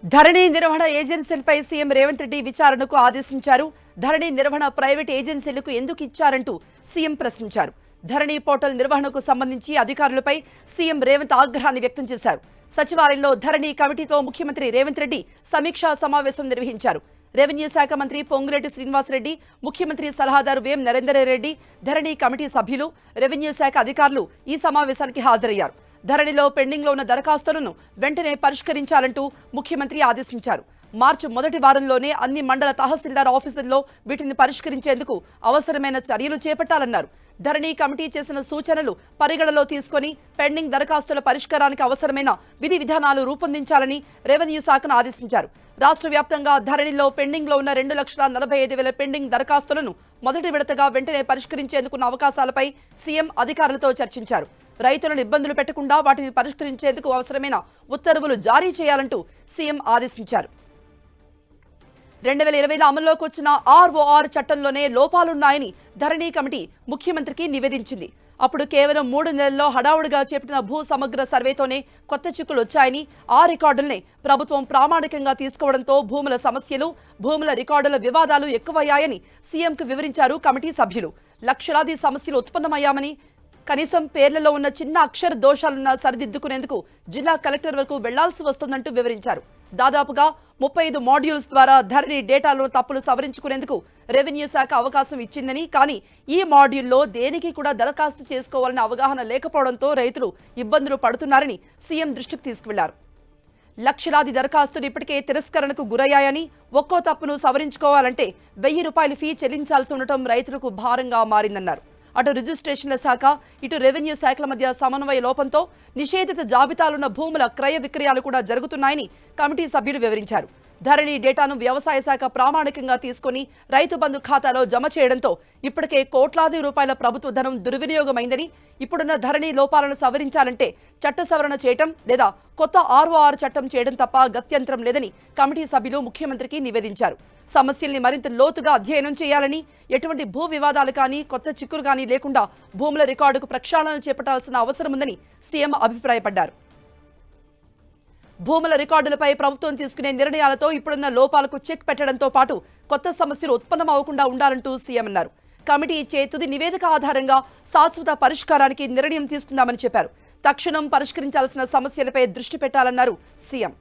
ధరణి నిర్వహణ ఏజెన్సీలపై సీఎం రేవంత్ రెడ్డి విచారణకు ఆదేశించారు. ధరణి నిర్వహణ ప్రైవేట్ ఏజెన్సీలకు ఎందుకు ఇచ్చారంటూ సీఎం ప్రశ్నించారు. ధరణి పోర్టల్ నిర్వహణకు సంబంధించి అధికారులపై సీఎం రేవంత్ ఆగ్రహాన్ని వ్యక్తం చేశారు. సచివాలయంలో ధరణి కమిటీతో ముఖ్యమంత్రి రేవంత్ రెడ్డి సమీక్షా సమావేశం నిర్వహించారు. రెవెన్యూ శాఖ మంత్రి పొంగులేటి శ్రీనివాసరెడ్డి, ముఖ్యమంత్రి సలహాదారు వేం నరేందర్ రెడ్డి, ధరణి కమిటీ సభ్యులు, రెవెన్యూ శాఖ అధికారులు ఈ సమావేశానికి హాజరయ్యారు. ధరణిలో పెండింగ్లో ఉన్న దరఖాస్తులను వెంటనే పరిష్కరించాలంటూ ముఖ్యమంత్రి ఆదేశించారు. మార్చి మొదటి వారంలోనే అన్ని మండల తహసీల్దార్ ఆఫీసుల్లో వీటిని పరిష్కరించేందుకు అవసరమైన చర్యలు చేపట్టాలన్నారు. ధరణి కమిటీ చేసిన సూచనలు పరిగణలో తీసుకుని పెండింగ్ దరఖాస్తుల పరిష్కారానికి అవసరమైన విధి విధానాలు రూపొందించాలని రెవెన్యూ శాఖను ఆదేశించారు. రాష్ట్ర వ్యాప్తంగా ధరణిలో పెండింగ్లో ఉన్న 2,45,000 పెండింగ్ దరఖాస్తులను మొదటి విడతగా వెంటనే పరిష్కరించేందుకున్న అవకాశాలపై సీఎం అధికారులతో చర్చించారు. రైతులను ఇబ్బందులు పెట్టకుండా వాటిని పరిష్కరించేందుకు అవసరమైన ఉత్తర్వులు జారీ చేయాలంటూ సీఎం ఆదేశించారు. 2020లో అమల్లోకి వచ్చిన ఆర్ఓఆర్ చట్టంలోనే లోపాలున్నాయని ధరణి కమిటీ ముఖ్యమంత్రికి నివేదించింది. అప్పుడు కేవలం 3 నెలల్లో హడావుడిగా చేపట్టిన భూ సమగ్ర సర్వేతోనే కొత్త చిక్కులు వచ్చాయని, ఆ రికార్డుల్ని ప్రభుత్వం ప్రామాణికంగా తీసుకోవడంతో భూముల సమస్యలు, భూముల రికార్డుల వివాదాలు ఎక్కువయ్యాయని సీఎంకు వివరించారు కమిటీ సభ్యులు. లక్షలాది సమస్యలు ఉత్పన్నమయ్యామని, కనీసం పేర్లలో ఉన్న చిన్న అక్షర దోషాలున్న సరిదిద్దుకునేందుకు జిల్లా కలెక్టర్ వరకు వెళ్లాల్సి వస్తుందంటూ వివరించారు. దాదాపుగా 35 మాడ్యూల్స్ ద్వారా ధరణి డేటాలో తప్పులు సవరించుకునేందుకు రెవెన్యూ శాఖ అవకాశం ఇచ్చిందని, కానీ ఈ మాడ్యూల్లో దేనికి కూడా దరఖాస్తు చేసుకోవాలనే అవగాహన లేకపోవడంతో రైతులు ఇబ్బందులు పడుతున్నారని సీఎం దృష్టికి తీసుకువెళ్లారు. లక్షలాది దరఖాస్తులు ఇప్పటికే తిరస్కరణకు గురయ్యాయని, ఒక్కో తప్పును సవరించుకోవాలంటే 1000 రూపాయల ఫీ చెల్లించాల్సి ఉండటం రైతులకు భారంగా మారిందన్నారు. అటు రిజిస్ట్రేషన్ల శాఖ, ఇటు రెవెన్యూ శాఖల మధ్య సమన్వయ లోపంతో నిషేధిత జాబితాలున్న భూముల క్రయ విక్రయాలు కూడా జరుగుతున్నాయని కమిటీ సభ్యులు వివరించారు. ధరణి డేటాను వ్యవసాయ శాఖ ప్రామాణికంగా తీసుకుని రైతు బంధు ఖాతాలో జమ చేయడంతో ఇప్పటికే కోట్లాది రూపాయల ప్రభుత్వ ధనం దుర్వినియోగమైందని, ఇప్పుడున్న ధరణి లోపాలను సవరించాలంటే చట్ట సవరణ చేయటం లేదా కొత్త ఆర్ఓఆర్ చట్టం చేయడం తప్ప గత్యంతరం లేదని కమిటీ సభ్యులు ముఖ్యమంత్రికి నివేదించారు. సమస్యల్ని మరింత లోతుగా అధ్యయనం చేయాలని, ఎటువంటి భూ వివాదాలు కానీ కొత్త చిక్కులు కానీ లేకుండా భూముల రికార్డుకు ప్రక్షాళన చేపట్టాల్సిన అవసరం ఉందని సీఎం అభిప్రాయపడ్డారు. భూముల రికార్డులపై ప్రభుత్వం తీసుకునే నిర్ణయాలతో ఇప్పుడున్న లోపాలకు చెక్ పెట్టడంతో పాటు కొత్త సమస్యలు ఉత్పన్నమవకుండా ఉండాలంటూ సీఎం అన్నారు. కమిటీ ఇచ్చే తుది నివేదిక ఆధారంగా శాశ్వత పరిష్కారానికి నిర్ణయం తీసుకుందామని చెప్పారు. తక్షణం పరిష్కరించాల్సిన సమస్యలపై దృష్టి పెట్టాలన్నారు సీఎం.